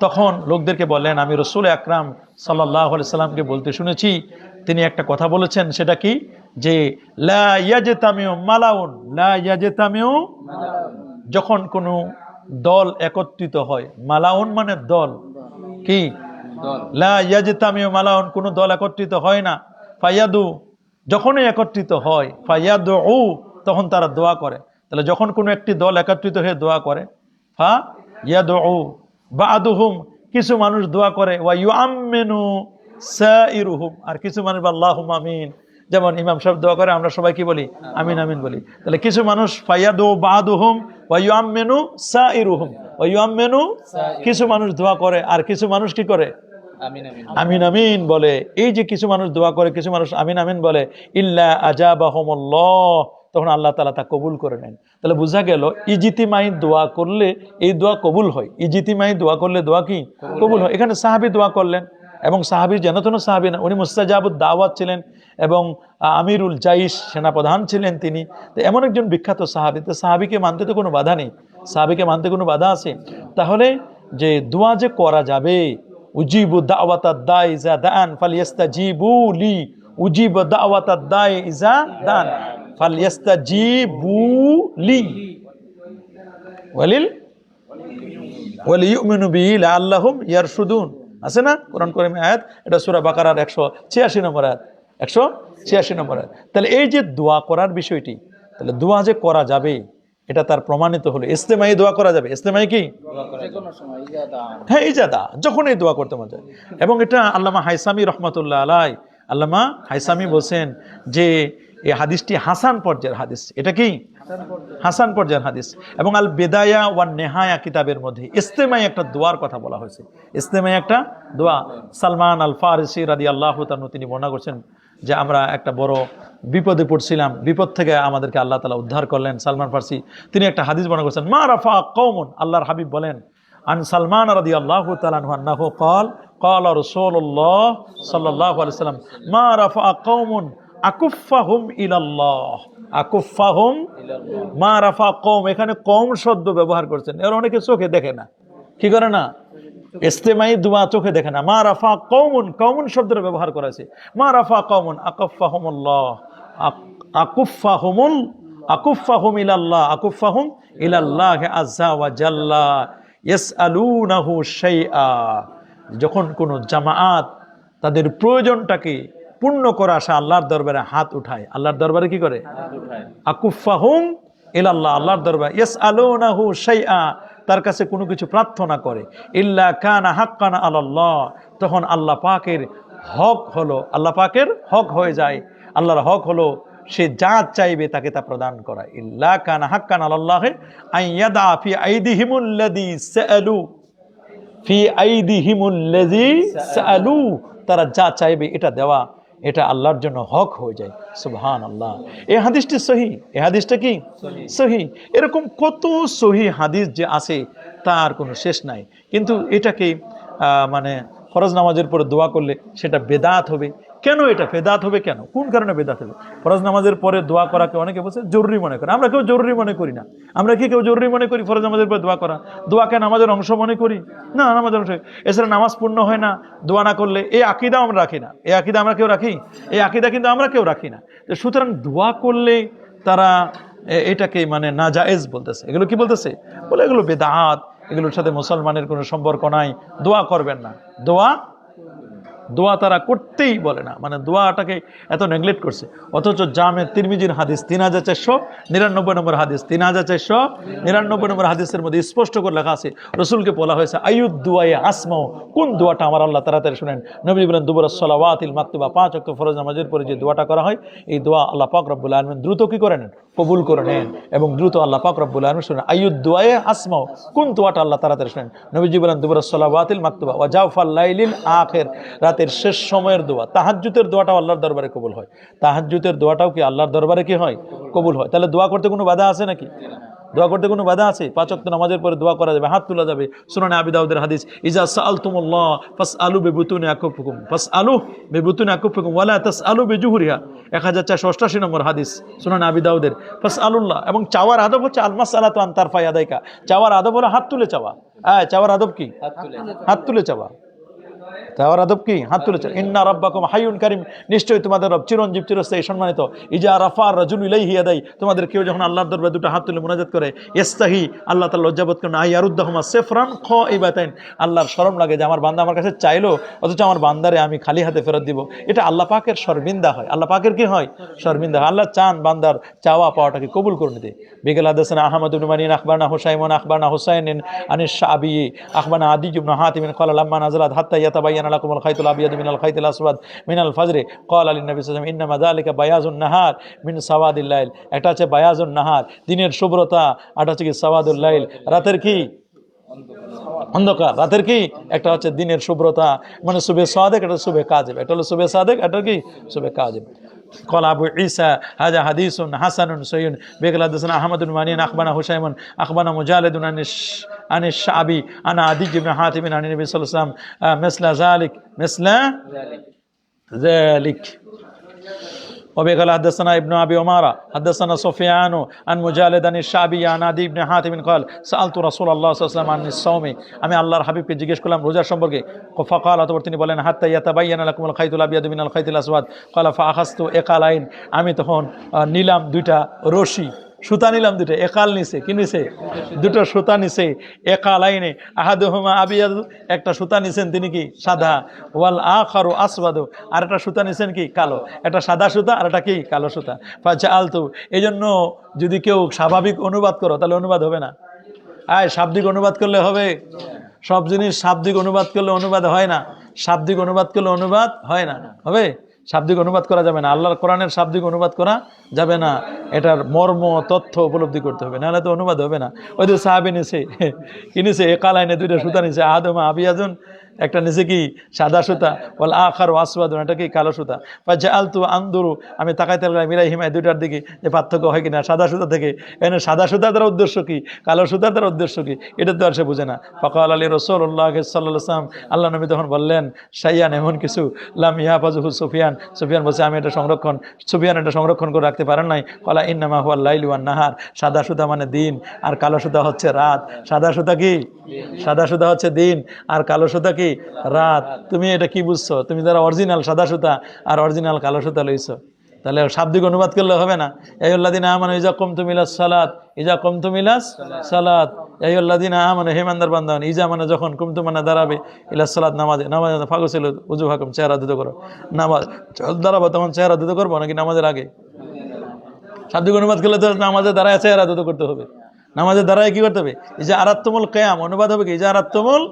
তখন লোকদেরকে বললেন, আমি রসুল আকরাম সাল্লাল্লাহু আলাইহি সাল্লামকে বলতে শুনেছি, তিনি একটা কথা বলেছেন, সেটা কি, যে লা ইয়াজতামিউ মালাউন, লা ইয়াজতামিউ, যখন কোনো দল একত্রিত হয়, মালাউন মানে দল, কি লা ইয়াজতামিউ মালাউন, কোনো দল একত্রিত হয় না, ফায়াদু, যখনই একত্রিত হয়, ফায়াদু, তখন তারা দোয়া করে। তাহলে যখন কোনো একটি দল একত্রিত হয়ে দোয়া করে, ফা ইয়াদু বা'দুহুম, কিছু মানুষ দোয়া করে, ওয়া ইউআম্মিনু সাইরুহুম, আর কিছু মানুষ আল্লাহুম্মা আমিন, যেমন ইমাম সাহেব দোয়া করে, আমরা সবাই কি বলি, আমিন আমিন বলি। তাহলে কিছু মানুষ ফায়াদু বা'দুহুম ওয়া ইউআম্মিনু সাইরুহুম, ওয়া ইউআম্মিনু, কিছু মানুষ দোয়া করে আর কিছু মানুষ কি করে, আমিন আমিন বলে। এই যে কিছু মানুষ দোয়া করে, কিছু মানুষ আমিন আমিন বলে, ইল্লা আজাবাহুমুল্লাহ, তখন আল্লাহ তাআলা তা কবুল করে নেন। তাহলে বোঝা গেল ইজতিমাই দোয়া করলে এই দোয়া কবুল হয়, ইজতিমাই দোয়া করলে দোয়া কি কবুল হয়। এখানে সাহাবী দোয়া করলেন, এবং সাহাবী যেন তেন সাহাবী না, উনি মুস্তাজাবুদ দাওয়াত ছিলেন এবং আমিরুল জাইশ, সেনাপ্রধান ছিলেন তিনি। তো এমন একজন বিখ্যাত সাহাবী, তো সাহাবীকে মানতে তো কোনো বাধা নেই, সাহাবীকে মানতে কোনো বাধা আছে? তাহলে যে দোয়া যে করা যাবে, উজিবু দাওয়াতাদ দাই ইজা দান ফালইস্তাজিবু লি, উজিবু দাওয়াতাদ দাই ইজা দান ফালইস্তাজিবু লি ওয়ালিউমিনু বিহি লাআল্লাহুম ইয়ারশুদুন, আছে না কোরআন কারীমে আয়াত, এটা সূরা বাকারার 186 নম্বর আয়াত, 186 নম্বর আয়াত। তাহলে এই যে দোয়া করার বিষয়টি, তাহলে দোয়া যে করা যাবে এটা তার প্রমাণিত হলো, ইস্তেমাই দোয়া করা যাবে। ইস্তেমাই কি, হ্যাঁ ইজাদা, যখনই দোয়া করতে মন চায়। এবং এটা আল্লামা হাইসামি রহমাতুল্লাহ আলাই, আল্লামা হাইসামি বলছেন যে এই হাদিসটি হাসান পর্যায়ের হাদিস। এটা কি হাসান পর্যায়ের হাদিস। এবং আল বেদায়া ওয়ান নেহায়া কিতাবের মধ্যে ইস্তেমাই একটা দোয়ার কথা বলা হয়েছে, ইস্তেমাই একটা দোয়া। সালমান আল ফারিসি রাদিয়াল্লাহু তাআলা তিনি বর্ণনা করছেন যে আমরা একটা বড় বিপদে পড়ছিলাম, বিপদ থেকে আমাদেরকে আল্লাহ তাআলা উদ্ধার করলেন। সালমান ফারসি তিনি একটা হাদিস বর্ণনা করছেন, মা রাফা কওমুন, আল্লাহর হাবিব বলেন, আন সালমান রাদিয়াল্লাহু তাআলা আনহু ক্বাল ক্বালা রাসূলুল্লাহ সাল্লাল্লাহু আলাইহি ওয়াসাল্লাম মা রাফা কওমুন আকুফাহুম ইলাল্লাহ, আকুফাহুম মা রাফা কওম, এখানে কওম শব্দ ব্যবহার করছেন। এর অনেকে চোখে দেখে না, কি করে না, ইস্তেমাই দোয়া চোখে দেখে না। মা রাফা কওমুন, কওমুন শব্দের ব্যবহার করা হয়েছে। মা রাফা কওমুন আকুফাহুমুল্লাহ, আকুফাহুমুল, আকুফাহুম ইলাল্লাহ, আকুফাহুম ইলাল্লাহ আযজা ওয়া জাল্লা ইয়াসআলুনাহু শাইআ, যখন কোন জামাআত তাদের প্রয়োজনটাকে পূর্ণ করা আসা আল্লাহর দরবারে হাত উঠায়, আল্লাহর দরবারে কি করে, আকুফাহুম ইলাল্লাহ, আল্লাহর দরবারে, ইয়াসআলুনাহু শাইআ, তার কাছে কোনো কিছু প্রার্থনা করে, ইল্লা কানা হাক্কান আলাল্লাহ, তখন আল্লাহ পাকের হক হলো, আল্লাহ পাকের হক হয়ে যায়। আল্লাহর হক হলো সে যা চাইবে তাকে তা প্রদান করা। ইল্লা কানা হাক্কান আলাল্লাহ আইয়াদা ফি আইদিহিমুল্লাযী সাআলু, ফি আইদিহিমুল্লাযী সাআলু, তারা যা চাইবে এটা দেওয়া, এটা আল্লাহর জন্য হক হয়ে যায়। সুবহানাল্লাহ। এই হাদিসটি সহি, এই হাদিসটা কি সহি। এরকম কত সহি হাদিস যে আছে তার কোনো শেষ নাই। কিন্তু এটাকে মানে ফরজ নামাজের পরে দোয়া করলে সেটা বেদাত হবে। কেন এটা বেদাত হবে, কেন, কোন কারণে বেদাত হবে? ফরজ নামাজের পরে দোয়া করাকে অনেকে বলছে জরুরি মনে করে, আমরা কেউ জরুরি মনে করি না। আমরা কি কেউ জরুরি মনে করি ফরজ নামাজের পরে দোয়া করা? দোয়াকে নামাজের অংশ মনে করি না, নামাজের অংশ। এছাড়া নামাজ পূর্ণ হয় না দোয়া না করলে, এই আকীদা আমরা রাখি না, এই আকীদা আমরা কেউ রাখি, এই আকীদা কিন্তু আমরা কেউ রাখি না। সুতরাং দোয়া করলে তারা এটাকে মানে নাজায়েজ বলতেছে। এগুলো কি বলতেছে, বলে এগুলো বেদাত, এগুলোর সাথে মুসলমানের কোনো সম্পর্ক নাই, দোয়া করবেন না। দোয়া তারা করতেই বলে না, মানে দোয়াটাকে এত নেগলেক্ট করছে। অথচ জামে তিরমিজির হাদিস 3499 নম্বর হাদিস, 3499 নম্বর হাদিসের মধ্যে স্পষ্ট করে লেখা আছে, রসুলকে বলা হয়েছে আইয়ুদ দুআয়ে আসমাউ, কোন দোয়াটা আমার আল্লাহ তাড়াতাড়ি শুনেন। নবী বলেন দুবুরাস সালাওয়াতিল মাকতুবা, 5 ওয়াক্ত ফরজ নামাজের পরে যে দোয়াটা করা হয়, এই দোয়া আল্লাহ পাক রব্বুল আলামিন দ্রুত কি করে নেন, কবুল করে নেন, এবং দ্রুত আল্লাহ পাক রব্বুল আলামিন শুনেন। আইয়ুদ দুআয়ে আসমাউ, কোন দোয়াটা আল্লাহ তাড়াতাড়ি শুনেন। নবীজি বলেন দুবুরাস সালাওয়াতিল মাকতুবা ওয়া জাওফাল লাইলিল আখির, রাতের শেষ সময়ের দোয়া। তাহাজ্জুদের দোয়াটাও আল্লাহর দরবারে কবুল হয়, তাহাজ্জুদের দোয়াটাও কি আল্লাহর দরবারে কি হয়, কবুল হয়। তাহলে দোয়া করতে কোনো বাধা আছে নাকি? দোয়া করতে কোনো বাধা আছে? 5 ওয়াক্ত নামাজের পরে দোয়া করা যাবে, হাত তোলা যাবে। সুনানে আবি দাউদের হাদিস, ইজা সাআলতুমুল্লাহ ফাসআলু বিবুতুনি আকুফিকুম, ফাসআলু বিবুতুনি আকুফিকুম ওয়ালা তাসআলু বিজুহুরিহা, 1488 নম্বর হাদিস সুনানে আবি দাউদের। ফাসআলুল্লাহ, এবং চাওয়ার আদব হচ্ছে আল মাসআলাতু আন তারফা ইয়াদাইকা, চাওয়ার আদব হলো হাত তুলে চাওয়া। চাওয়ার আদব কি? হাত তুলে চাওয়া। চাওয়ার আদব কি? হাত তুলে চাওয়া। ইন্না রাব্বাকুম হাইয়ুন কারীম, নিশ্চয়ই তোমাদের রব চিরঞ্জীব, চিরস্থায়ী, সম্মানিত। ইজা রাফার রাজুলু ইলাইহি ইয়াদাই, তোমাদের কেউ যখন আল্লাহর দরবারে দুটো হাত তুলে মুনাজাত করে, ইস্তাহি, আল্লাহ তাআলা লজ্জাবোধ করেন, আইয়ারুদ্দাহুমা সিফরান খাইবাতাইন, আল্লাহর শরম লাগে যে আমার বান্দা আমার কাছে চাইলো অথচ আমার বান্দারে আমি খালি হাতে ফেরত দিব। এটা আল্লাহ পাকের শর্মিন্দা হয়। আল্লাহ পাকের কি হয়? শর্মিন্দা হয়। আল্লাহ চান বান্দার চাওয়া পাওয়াটাকে কবুল করে নিতে। বিকেল হাদাসানা আহমদ ইবনে মানিন আখবারনা হুসাইমুন আখবারনা হুসাইন আনিশ শাবি আখবারনা আদি ইবনে হাতিম ক্বালা লাম্মা নাযালাত হাত্তা ইয়াতাবায়ানা লাকুমুল খাইতুল আবিয়াদু মিনাল খাইতিল আসওয়াদ মিনাল ফাজরি ক্বালা লিন নবী সাল্লাল্লাহু আলাইহি ওয়াসাল্লাম ইন্নামা যালিকা বায়াজুন নাহার মিন সাওয়াদিল লাইল। একটা হচ্ছে বায়াজুন নাহার, দিনের শুভ্রতা, আর হচ্ছে কি সাওয়াদুল লাইল, রাতের কি? অন্ধকার। রাতের কি? একটা হচ্ছে দিনের শুভ্রতা, মানে সুবে সাদেক, এটা সুবে কাযিব। এটা হলো সুবে সাদেক, এটা কি? সুবে কাযিব। قال أبو عيسى هذا حديث حسن صحيح. بقال حدثنا أحمد بن منين أخبرنا هشيم أخبرنا مجالد عن الشعبي عن عدي بن حاتم عن النبي صلى الله عليه وسلم مثل ذلك. وبقال حدثنا ابن أبي عمارة حدثنا سفيان عن مجالد عن الشعبي عن عدي بن حاتم قال سألت رسول الله صلى الله عليه وسلم عن الصوم, আমি আল্লাহর হাবিবকে জিজ্ঞেস করলাম রোজার সম্পর্কে। فقال, অতঃপর তিনি বলেন, হাত্তা ইয়াতাবায়ানা লাকুমুল খাইতুল আবিয়াদু মিনাল খাইতিল আসওয়াদ। قال فأخذت إقالين, আমি তখন নিলাম দুইটা রশি, সুতা নিলাম দুটো। একাল নিছে, কি নিছে? দুটো সুতা নিছে। একালাইনে আহাদুহুমা আবিয়াদু, একটা সুতা নিছেন তিনি কি? সাদা। ওয়াল আখারু আসওয়াদু, আর একটা সুতা নিছেন কি? কালো। একটা সাদা সুতা আর একটা কি? কালো সুতা। ফাজাআলতু, এইজন্য যদি কেউ স্বাভাবিক অনুবাদ করো তাহলে অনুবাদ হবে না। শাব্দিক অনুবাদ করলে হবে? সব জিনিস শাব্দিক অনুবাদ করলে অনুবাদ হয় না। শাব্দিক অনুবাদ করলে অনুবাদ হয় না। হবে? শাব্দিক অনুবাদ করা যাবে না। আল্লাহর কোরআনের শাব্দিক অনুবাদ করা যাবে না। এটার মর্ম তথ্য উপলব্ধি করতে হবে, নাহলে তো অনুবাদ হবে না। ওই যে সাহাবী নিছে, কি নিছে? একালাইনে দুইটা সুতা নিছে। আহাদুমা আবিয়াদুন, একটা নিচে কি? সাদা সুতা। ওয়াল আখারু আসওয়াদুন, এটা কি? কালো সুতা। ফাজাআলতু আনদুরু, আমি তাকাইতে লাগলাম ইলাইহিমা, দুইটার দিকে, যে পার্থক্য হয় কিনা সাদা সুতা থেকে। এখানে সাদা সুতা দ্বারা উদ্দেশ্য কি, কালো সুতা দ্বারা উদ্দেশ্য কি, এটা তো আর সে বুঝে না। ফাকাল আলী রাসূলুল্লাহ সাল্লাল্লাহু আলাইহি ওয়াসাল্লাম, আল্লাহ নবী তখন বললেন, শাইয়ান, এমন কিছু, লাম ইয়াহফাযুহু সুফিয়ান, সুফিয়ান বলছে আমি এটা সংরক্ষণ, সুফিয়ান এটা সংরক্ষণ করে রাখতে পারেন নাই। ক্বালা ইন্নামা হুয়াল লাইলু ওয়ান নাহার, সাদা সুতা মানে দিন আর কালো সুতা হচ্ছে রাত। সাদা সুতা কি? সাদা সুতা হচ্ছে দিন আর কালো সুতা কি? রাত। তুমি এটা কি বুঝছো? তুমি যারা অরিজিনাল সাদা সুতা আর অরিজিনাল কালো সুতা লইছো, তাহলে শাব্দিক অনুবাদ করলে হবে না। আইয়ুল্লাযিনা আমানু ইযা কুমতুম ইলাস সালাত, ইযা কুমতুম ইলাস সালাত, আইয়ুল্লাযিনা আমানু, হে ইমানদার বান্দাগণ, ইযা মানে যখন, কুমতুম মানে দাঁড়াবে, ইলাস সালাত নামাজে, নামাজে ফাগসিলু উজুহাকুম, চেহারা ধুতে করো। নামাজ দাঁড়াবো তখন চেহারা ধুতে করবো নাকি নামাজের আগে? শাব্দিক অনুবাদ করলে তো নামাজের দ্বারায় চেহারা ধুতে করতে হবে। নামাজের দ্বারাই কি করতে হবে? ইজা আরাত্তুমুল কিয়াম, অনুবাদ হবে কি? ইজা আরাত্তুমুল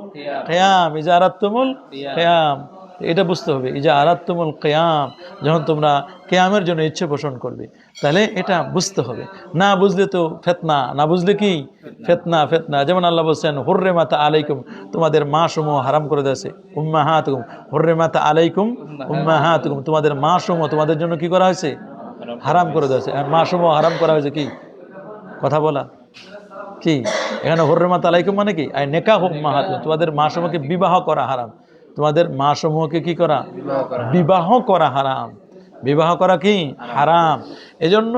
কিয়াম, ইজা আরাত্তুমুল কিয়াম, এটা বুঝতে হবে। ইজা আরাত্তুমুল কিয়াম, যখন তোমরা কিয়ামের জন্য ইচ্ছে পোষণ করবে, তাহলে এটা বুঝতে হবে। না বুঝলে তো ফিতনা, না বুঝলে কি? ফিতনা। ফিতনা যেমন আল্লাহ বলছেন, হুররিমাত আলাইকুম, তোমাদের মা সমূহ হারাম করে দিয়েছে। উম্মাহাতুকুম, হুররিমাত আলাইকুম উম্মাহাতুকুম, তোমাদের মা সমূহ তোমাদের জন্য কি করা হয়েছে? হারাম করে দিয়েছে। মা সমূহ হারাম করা হয়েছে কি? কথা বলা কি? এখানে হুররিমাত আলাইকুম মানে কি? আই নিকাহু উম্মাহাতুকুম, তোমাদের মা সমূহকে বিবাহ করা হারাম। তোমাদের মা সমূহকে কি করা? বিবাহ করা হারাম। বিবাহ করা কি? হারাম। এজন্য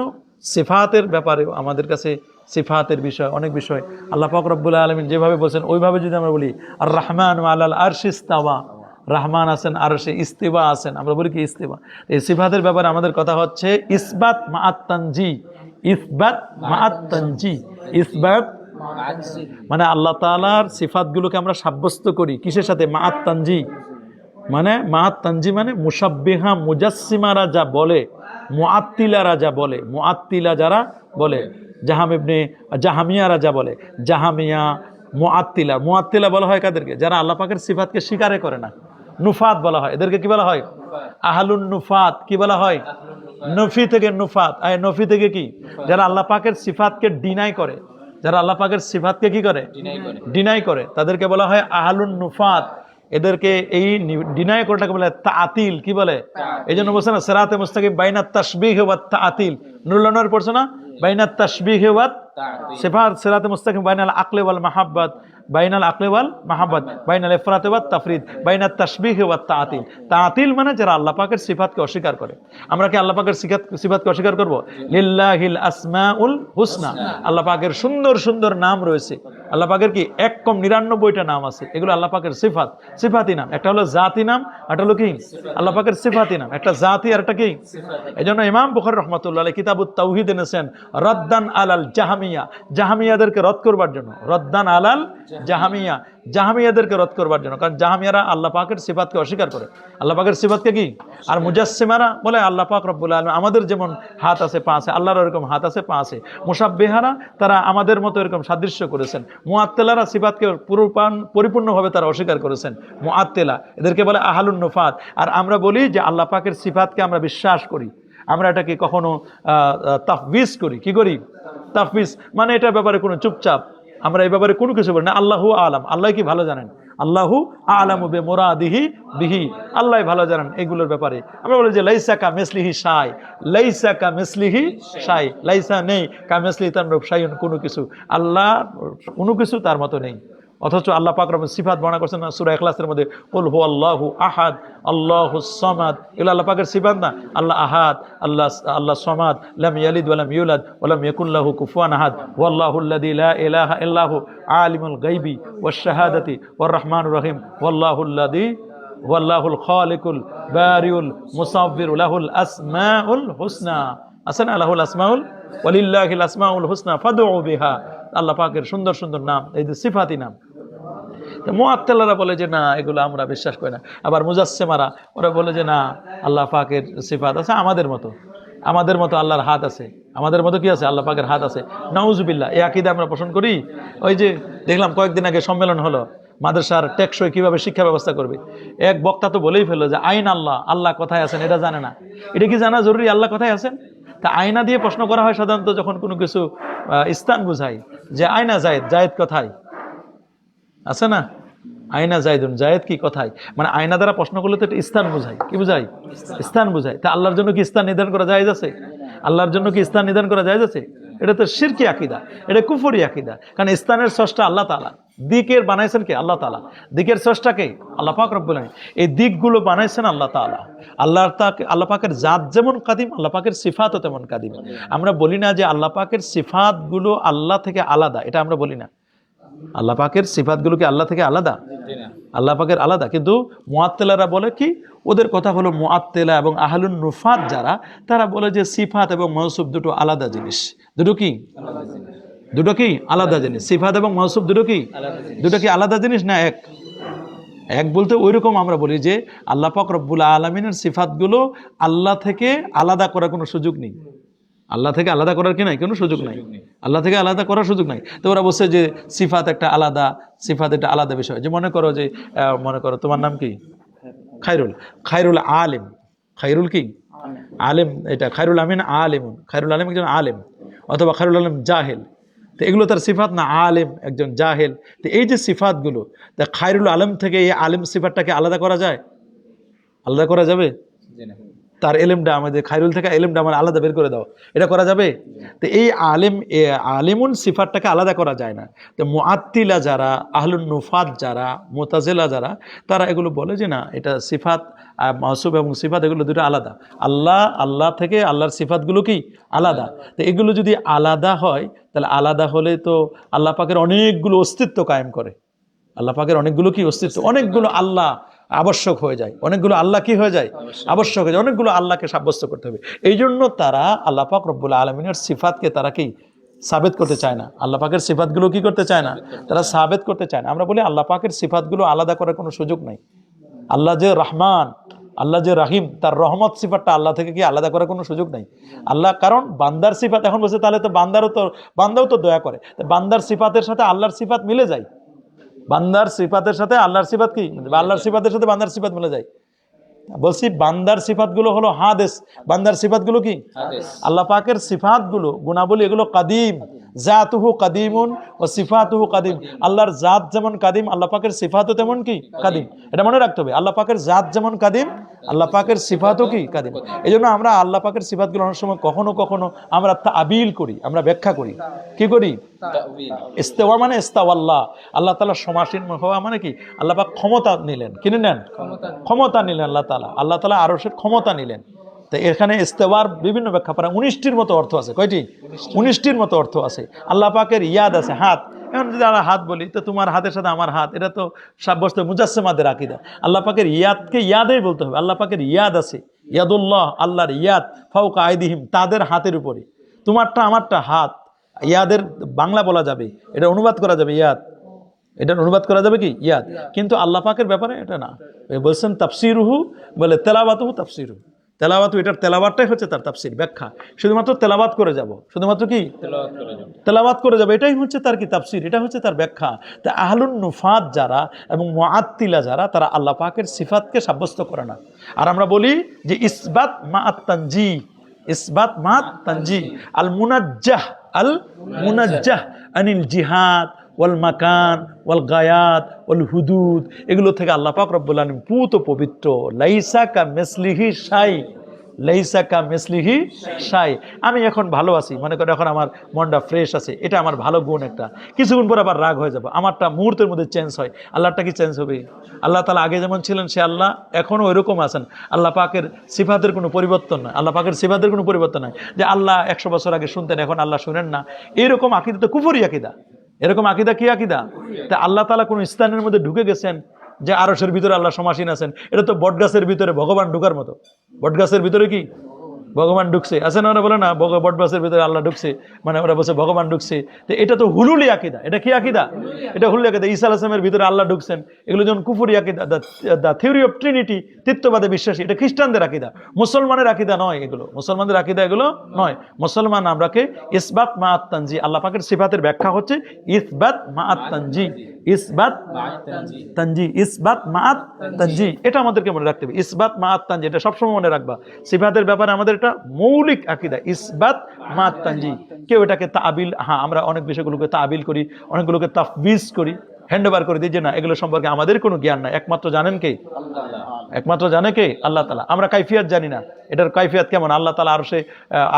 সিফাতের ব্যাপারে আমাদের কাছে সিফাতের বিষয়, অনেক বিষয় আল্লাহ পাক রব্বুল আলামিন যেভাবে বলছেন ওইভাবে যদি আমরা বলি, আর রহমান আলাল আরশি ইস্তাওয়া, রহমান আছেন আরশে, ইস্তিবা আছেন, আমরা বলি কি? ইস্তিবা। এই সিফাতের ব্যাপারে আমাদের কথা হচ্ছে ইসবাত মাআত তানজি, ইসবাত মাআত তানজি। ইসবাত মানে আল্লাহ তাআলার সিফাতগুলোকে আমরা সাব্যস্ত করি কিসের সাথে? মাআত তানজি। মানে মাআত তানজি মানে মুশাব্বিহা মুজাসসিমারা যা বলে, মুআত্তিলারা যা বলে, মুআত্তিলা যারা বলে, জাহামিয়ারা যা বলে, জাহামিয়া, মুআত্তিলা। মুআত্তিলা বলা হয় কাদেরকে? যারা আল্লাহ পাকের সিফাতকে স্বীকারে করে না। নুফাত বলা হয় এদেরকে। কি বলা হয়? আহলুন নুফাত। কি বলা হয়? নফি থেকে নুফাত। আর নফি থেকে কি? যারা আল্লাহ পাকের সিফাতকে ডিনাই করে, যারা আল্লাহ পাকের সিফাতকে কি করে? ডিনাই করে, তাদেরকে বলা হয় আহলুন নুফাত। এদেরকে এই ডিনাই করাটাকে বলে তাআতিল। কি বলে? এই জন্য বলছে না সিরাতে মুস্তাকিম বাইনাত তাশবিহ ওয়াত তাআতিল। নুরুল আনোয়ার পড়ছো না? বাইনাত তাশবিহ ওয়াত সিফাত সিরাতে মুস্তাকিম বাইনাল আকলি ওয়াল মাহাব্বাত, বাইনাল আকলি ওয়াল মাহাব্বাত, বাইনাল ইফরাত ওয়াত তাফরিদ, বাইনাত তাশবিহ ওয়াত তাআতিল। তাআতিল মানে যারা আল্লাহ পাকের সিফাতকে অস্বীকার করে। আমরা কি আল্লাহ পাকের সিফাতকে অস্বীকার করব? লিল্লাহিল আসমাউল হুসনা, আল্লাহ পাকের সুন্দর সুন্দর নাম রয়েছে। আল্লাহ পাকের কি 199টা নাম আছে, এগুলো আল্লাহ পাকের সিফাত, সিফাতি নাম। একটা হলো জাতি নাম, একটা হলো কি আল্লাহ পাকের সিফাতি নাম। একটা জাতি আর একটা কি। এজন্য ইমাম বুখারী রাহমাতুল্লাহ আলাইহি কিতাবুত তাওহীদ এনেছেন রদ্দান আলাল জাহমিয়া, জাহমিয়াদেরকে রদ করবার জন্য। রদ্দান আলাল জাহমিয়া, জাহমিয়াদেরকে রদ করবার জন্য। কারণ জাহমিয়ারা আল্লাহ পাকের সিফাতকে অস্বীকার করে। আল্লাহ পাকের সিফাতকে কি? আর মুজাসসিমারা বলে আল্লাহ পাক রব্বুল আলামিন আমাদের যেমন হাত আছে পা আছে, আল্লাহর এরকম হাত আছে পা আছে। মুশাব্বিহারা তারা আমাদের মতো এরকম সাদৃশ্য করেছেন। মুআত্তিলারা সিফাতকে পরিপূর্ণভাবে তারা অস্বীকার করেছেন। মুআত্তিলা এদেরকে বলে আহলুন নুফাত। আর আমরা বলি যে আল্লাহ পাকের সিফাতকে আমরা বিশ্বাস করি, আমরা এটাকে কখনো তাফবিজ করি। কি করি? তাফবিজ মানে এটার ব্যাপারে কোনো চুপচাপ, আমরা এই ব্যাপারে কোনো কিছু বলি না। আল্লাহু আলাম, আল্লাহ কি ভালো জানেন। আল্লাহু আলামু বিমুরাদিহি বিহি, আল্লাহ ভালো জানেন এগুলোর ব্যাপারে। আমরা বলি যে লাইসা কা মিসলিহি শাই, লাইসা কা মিসলিহি শাই, লাইসা নেই কা মিসলিহি তার রূপ শাইউন, কোনো কিছু, আল্লাহ কোনো কিছু তার মতো নেই। অথচ আল্লাহ পাক রব্বুল সিফাত বর্ণনা করেছেন না সূরা ইখলাসের মধ্যে, কুল হুয়াল্লাহু আহাদ আল্লাহুস সামাদ। এগুলো আল্লাহ পাকের সিফাত না। আল্লাহ আহাদ, আল্লাহ সামাদ, লাম ইয়ালিদ ওয়া লাম ইউলাদ ওয়া লাম ইয়াকুল লাহু কুফুয়ান আহাদ, ওয়াল্লাহুল্লাযী লা ইলাহা ইল্লাহু আলিমুল গায়বি ওয়াশ শাহাদাতি ওয়ার রাহমানুর রহিম, ওয়াল্লাহুল খালিকুল বারিউল মুসাব্বির লাহুল আসমাউল হুসনা। আছেন লাহুল আসমাউল ওয়ালিল্লাহিল আসমাউল হুসনা ফাদউ বিহা। আল্লাহ পাকের সুন্দর সুন্দর নাম, এই যে সিফাতি নাম। মুআত্তিলারা বলে যে না, এগুলো আমরা বিশ্বাস করি না। আবার মুজাসসিমারা ওরা বলে যে না, আল্লাহ পাকের সিফাত আছে আমাদের মতো, আমাদের মতো আল্লাহর হাত আছে, আমাদের মতো কি আছে, আল্লাহ পাকের হাত আছে। নাউজুবিল্লাহ, এই আকীদা আমরা পোষণ করি। ওই যে দেখলাম কয়েকদিন আগে সম্মেলন হলো, মাদ্রাসার টেকসই কিভাবে শিক্ষা ব্যবস্থা করবে। এক বক্তা তো বলেই ফেললো যে আইন আল্লাহ, আল্লাহ কোথায় আছেন এটা জানে না। এটা কি জানা জরুরি আল্লাহ কোথায় আছেন? তা আয়না দিয়ে প্রশ্ন করা হয় সাধারণত যখন কোনো কিছু স্থান বুঝাই, যে আয়না জায়েদ, জায়েদ কোথায় আছে না, আয়না জায়েদুন, জায়েদ কি কোথায়, মানে আয়না দ্বারা প্রশ্ন করলে তো এটা স্থান বুঝাই। কি বুঝাই? স্থান বুঝাই। তা আল্লাহর জন্য কি স্থান নির্ধারণ করা জায়েজ আছে? আল্লাহর জন্য কি স্থান নির্ধারণ করা জায়েজ আছে? এটা তো শিরকি আকীদা, এটা কুফরি আকীদা। কারণ স্থানের স্রষ্টা আল্লাহ তাআলা, দিকের বানাইছেন কে? আল্লাহ তাআলা। দিকের স্রষ্টা কে? আল্লাহ পাক রব্বুল আলামিন। এই দিকগুলো বানাইছেন আল্লাহ তাআলা। আল্লাহ পাকের জাত যেমন কাদিম, আল্লাহ পাকের সিফাতও তেমন কাদিম। আমরা বলি না যে আল্লাহ পাকের সিফাতগুলো আল্লাহ থেকে আলাদা, এটা আমরা বলি না। আল্লাহ পাকের সিফাতগুলো কি আল্লাহ থেকে আলাদা? আল্লাহ পাকের আলাদা। কিন্তু মুআত্তিলারা বলে কি, ওদের কথা হলো মুআত্তিলা এবং আহলুন নুফাত যারা, তারা বলে যে সিফাত এবং মওসুফ দুটো আলাদা জিনিস। দুটো কি? দুটো কি আলাদা জিনিস। সিফাত এবং মওসুফ দুটো কি? দুটো কি আলাদা জিনিস না এক? এক বলতে ওইরকম আমরা বলি যে আল্লাহ পাক রব্বুল আলামিনের সিফাতগুলো আল্লাহ থেকে আলাদা করার কোনো সুযোগ নেই। আল্লাহ থেকে আলাদা করার কি নাই? কোনো সুযোগ নাই। আল্লাহ থেকে আলাদা করার সুযোগ নাই। তো ওরা বলছে যে সিফাত একটা আলাদা, সিফাত একটা আলাদা বিষয়। যে মনে করো যে তোমার নাম কি? খায়রুল, খায়রুল আলিম, খায়রুল কি আলিম, এটা খায়রুল আমিন আলিমুন, খায়রুল আলিম একজন আলিম, অথবা খায়রুল আলিম জাহেল। তো এগুলো তার সিফাত না, আলিম একজন জাহেল। তো এই যে সিফাতগুলো, তা খায়রুল আলম থেকে এই আলিম সিফাতটাকে আলাদা করা যায়? আলাদা করা যাবে? তার এলেমটা আমাদের খায়রুল থেকে এলেমটা আমার আলাদা বের করে দাও, এটা করা যাবে? তো এই আলিমুন সিফাতটাকে আলাদা করা যায় না। তো মুআত্তিলা যারা, আহলুন নুফাত যারা, মুতাজিলা যারা, তারা এগুলো বলে যে না, এটা সিফাত, মাওসুফ এবং সিফাত এগুলো দুটো আলাদা। আল্লাহ থেকে আল্লাহর সিফাতগুলো কি আলাদা। তো এগুলো যদি আলাদা হয়, তাহলে আলাদা হলে তো আল্লাহ পাকের অনেকগুলো অস্তিত্ব কায়েম করে। আল্লাহ পাকের অনেকগুলো কি অস্তিত্ব, অনেকগুলো আল্লাহ আবশ্যক হয়ে যায়, অনেকগুলো আল্লাহ কি হয়ে যায়? আবশ্যক হয়ে যায়। অনেকগুলো আল্লাহকে সাব্যস্ত করতে হবে। এই জন্য তারা আল্লাহ পাক রব্বুল আলামিনের সিফাতকে তারা কি সাবেত করতে চায় না। আল্লাহ পাকের সিফাতগুলো কি করতে চায় না? তারা সাবেত করতে চায় না। আমরা বলি আল্লাহ পাকের সিফাতগুলো আলাদা করার কোনো সুযোগ নাই। আল্লাহ যে রহমান, আল্লাহ যে রাহিম, তার রহমত সিফাতটা আল্লাহ থেকে কি আলাদা করার কোনো সুযোগ নাই। আল্লাহ, কারণ বান্দার সিফাত এখন বলছে, তাহলে তো বান্দাও তো দয়া করে। বান্দার সিফাতের সাথে আল্লাহর সিফাত মিলে যায়। বান্দার সিফাতের সাথে আল্লাহর সিফাত কি? আল্লাহর সিফাতের সাথে বান্দার সিফাত মিলে যায়। বলছি বান্দার সিফাতগুলো হলো হাদেস, বান্দার সিফাতগুলো কি? আল্লাহ পাকের সিফাতগুলো, গুণাবলী, এগুলো কাদিম, জাতুহু কাদিমুন ওয়া সিফাতুহু কাদিম। আল্লাহর জাত যেমন কাদিম, আল্লাহ পাকের সিফাতও তেমন কি কাদিম। এটা মনে রাখতে হবে, আল্লাহ পাকের জাত যেমন কাদিম, আল্লাহ পাকের সিফাতও কি কাদিম। এই জন্য আমরা আল্লাহ পাকের সিফাতগুলো অনেক সময় কখনো কখনো আমরা তাবিল করি, আমরা ব্যাখ্যা করি। কি করি? ইস্তেওয়া মানে ইস্তাওয়াল্লাহ, আল্লাহ তাআলা সমাসীন হওয়া মানে কি আল্লাহ পাক ক্ষমতা নিলেন। কিনে নেন? ক্ষমতা নিলেন আল্লাহ তাআলা। আল্লাহ তাআলা আরশের ক্ষমতা নিলেন। তো এখানে ইস্তেওয়ার বিভিন্ন ব্যাখ্যা পারা 19টির মতো অর্থ আছে। কয়টি? 19টির মতো অর্থ আছে। আল্লাহ পাকের ইয়াদ আছে, হাত। এখন যদি আমরা হাত বলি তো তোমার হাতের সাথে আমার হাত, এটা তো সাব্যস্ত মুজাসসিমাদের আকীদা। আল্লাহ পাকের ইয়াদকে ইয়াদেই বলতে হবে। আল্লাহ পাকের ইয়াদ আছে, ইয়াদুল্লাহ, আল্লাহর ইয়াদ ফাওকা আইদিহিম, তাদের হাতের উপরে। তোমারটা আমারটা হাত, ইয়াদের বাংলা বলা যাবে, এটা অনুবাদ করা যাবে ইয়াদ, এটার অনুবাদ করা যাবে কি ইয়াদ। কিন্তু আল্লাহ পাকের ব্যাপারে এটা না। বলছেন তাফসিরুহু, বলে তেলাওয়াতুহু তাফসিরুহু। তেলাওয়াতু, এটার তেলাওয়াতটাই হচ্ছে তার তাফসির, ব্যাখ্যা। শুধুমাত্র তেলাওয়াত করে যাব, শুধুমাত্র কি তেলাওয়াত করে যাব, এটাই হচ্ছে তার কি তাফসির, এটা হচ্ছে তার ব্যাখ্যা। তা আহলুন নুফাত যারা এবং মুআত্তিলা যারা, তারা আল্লাহ পাকের সিফাতকে সাব্যস্ত করে না। আর আমরা বলি যে ইসবাত মাআত তানজি, ইসবাত মাআত তানজি, আল মুনাজ্জাহ, আল মুনাজ্জাহ আনিল জিহাদ ওয়াল মাকান ওয়াল গায়াত ওয়াল হুদুদ, এগুলো থেকে আল্লাহ পাক রব্বুল আলামিন পুত পবিত্র। লাইসা কা মিসলিহি শাই, লাইসা কা মিসলিহি শাই। আমি এখন ভালো আছি, মনে করি এখন আমার মনটা ফ্রেশ আছে, এটা আমার ভালো গুণ একটা। কিছুক্ষণ পর আবার রাগ হয়ে যাবে, আমারটা মুহূর্তের মধ্যে চেঞ্জ হয়। আল্লাহটা কি চেঞ্জ হবে? আল্লাহ তাআলা আগে যেমন ছিলেন সে আল্লাহ এখনও ওইরকম আছেন। আল্লাহ পাকের সিফাতের কোনো পরিবর্তন নাই, আল্লাহ পাকের সিফাতের কোনো পরিবর্তন নাই। যে আল্লাহ 100 বছর আগে শুনতেন, এখন আল্লাহ শুনেন না, এরকম আকীদা তো কুফরি আকীদা। এরকম আকীদা কি আকীদা? তা আল্লাহ তাআলা কোন স্থানের মধ্যে ঢুকে গেছেন যে আরশের ভিতরে আল্লাহ সমাসীন আছেন, এটা তো বটগাছের ভিতরে ভগবান ঢুকার মতো। বটগাছের ভিতরে কি ভগবান ঢুকছে, আছে না? ওরা বলে না বটগাছের ভিতরে আল্লাহ ঢুকছে, মানে ওরা বলছে ভগবান ঢুকছে। তো এটা তো হুলুলি আকীদা। এটা কি আকীদা? এটা হুলুলি আকীদা। ঈসা আলাইহিস সালামের ভিতরে আল্লাহ ঢুকছেন, এগুলো যেমন কুফরি আকীদা, দা থিওরি অফ ট্রিনিটি, তৃতীয়বাদে বিশ্বাসী। এটা খ্রিস্টানদের আকীদা, মুসলমানের আকীদা নয় এগুলো, মুসলমানদের আকীদা এগুলো নয়। মুসলমান আমরাকে ইসবাত মাআত তানজি, আল্লাহ পাকের সিফাতের ব্যাখ্যা হচ্ছে ইসবাত মাআত তানজি, ইসবাত তানজি, ইসবাত মাআত তানজি। এটা আমাদেরকে মনে রাখতে হবে, ইসবাত মাআত তানজি, এটা সবসময় মনে রাখবা। সিফাতের ব্যাপারে আমাদের এটা মৌলিক আকীদা, ইসবাত মাআত তানজি। কেউ এটাকে তাবিল, হ্যাঁ আমরা অনেক বিষয়গুলোকে তাবিল করি, অনেকগুলোকে তাফবিজ করি, হ্যান্ড ওভার করে দিই যে না এগুলো সম্পর্কে আমাদের কোনো জ্ঞান নাই। একমাত্র জানেন কে? একমাত্র জানে কে? আল্লাহ তাআলা। আমরা কাইফিয়াত জানি না, এটার কাইফিয়াত কেমন। আল্লাহ তাআলা আরশে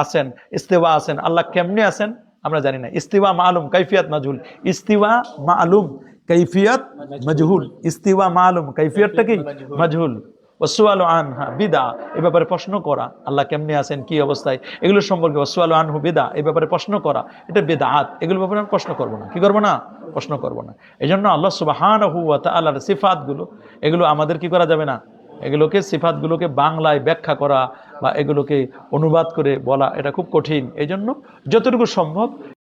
আছেন, ইস্তিওয়া আছেন, আল্লাহ কেমনে আছেন আমরা জানি না। ইস্তিওয়া মালুম, কাইফিয়াত মাজহুল। ইস্তিওয়া মালুম, কাইফিয়াত মাজহুল। ইস্তিওয়া মালুম, কাইফিয়াতটা কি মাজহুল। ওয়াসওয়ালু আনহা বিদা, এই ব্যাপারে প্রশ্ন করা, আল্লাহ কেমনে আছেন, কি অবস্থায়, এগুলো সম্পর্কে ওয়াসওয়ালু আনহু বিদা, এই ব্যাপারে প্রশ্ন করা, এটা বিদআত। এগুলোর ব্যাপারে আমরা প্রশ্ন করব না। কি করব না? প্রশ্ন করব না। এজন্য আল্লাহ সুবহানাহু ওয়া তাআলার সিফাতগুলো, এগুলো আমাদের কি করা যাবে না, এগুলোকে সিফাতগুলোকে বাংলায় ব্যাখ্যা করা বা এগুলোকে অনুবাদ করে বলা এটা খুব কঠিন। এই জন্য যতটুকু সম্ভব